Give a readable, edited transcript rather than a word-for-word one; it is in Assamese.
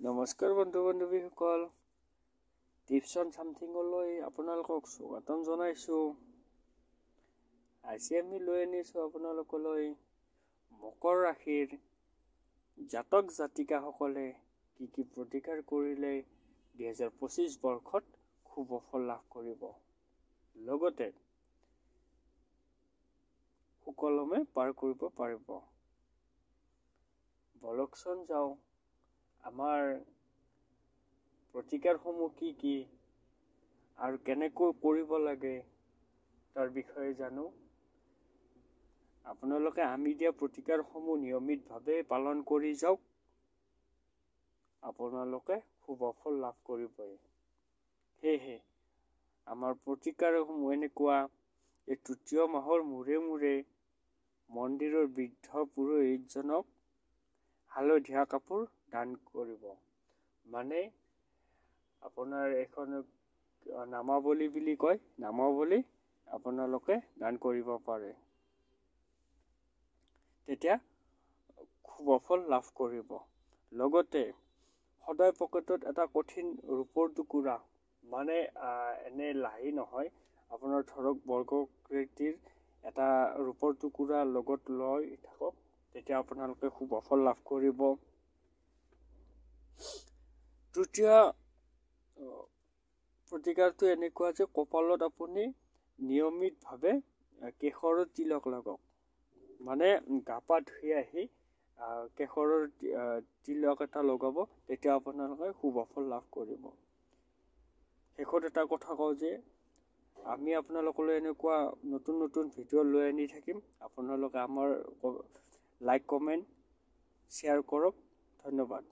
নমস্কাৰ বন্ধু-বান্ধৱীসকল, টিপছ অন সামথিঙলৈ আপোনালোকক স্বাগতম জনাইছোঁ। আজি আমি লৈ আনিছোঁ আপোনালোকলৈ মকৰ ৰাশিৰ জাতক জাতিকাসকলে কি প্ৰতিকাৰ কৰিলে 2025 বৰ্ষত শুভ ফল লাভ কৰিব, লগতে সুকলমে পাৰ কৰিব পাৰিব। বলকচোন যাওঁ, আমাৰ প্ৰতিকাৰসমূহ কি আৰু কেনেকৈ কৰিব লাগে তাৰ বিষয়ে জানো। আপোনালোকে আমি দিয়া প্ৰতিকাৰসমূহ নিয়মিতভাৱে পালন কৰি যাওক, আপোনালোকে শুভ ফল লাভ কৰিবই। সেয়েহে আমাৰ প্ৰতিকাৰসমূহ এনেকুৱা যে তৃতীয় মাহৰ মূৰে মন্দিৰৰ বৃদ্ধ পুৰোহিতজনক হালধীয়া কাপোৰ দান কৰিব। মানে আপোনাৰ এখন নামাৱলী বুলি কয়, নামাৱলী আপোনালোকে দান কৰিব পাৰে, তেতিয়া শুভ ফল লাভ কৰিব। লগতে সদায় পকেটত এটা কঠিন ৰূপৰ টুকুৰা, মানে এনে লাহি নহয়, আপোনাৰ ধৰক বৰ্গকৃতিৰ এটা ৰূপৰ টুকুৰা লগত লৈ থাকক, তেতিয়া আপোনালোকে শুভ ফল লাভ কৰিব। তৃতীয় প্ৰতিকাৰটো এনেকুৱা যে কপালত আপুনি নিয়মিতভাৱে কেশৰৰ তিলক লগাওক। মানে গা পা ধুই আহি কেশৰৰ তিলক এটা লগাব, তেতিয়া আপোনালোকে শুভ ফল লাভ কৰিব। শেষত এটা কথা কওঁ যে আমি আপোনালোকলৈ এনেকুৱা নতুন ভিডিঅ' লৈ আনি থাকিম। আপোনালোকে আমাৰ লাইক, কমেণ্ট, শ্বেয়াৰ কৰক। ধন্যবাদ।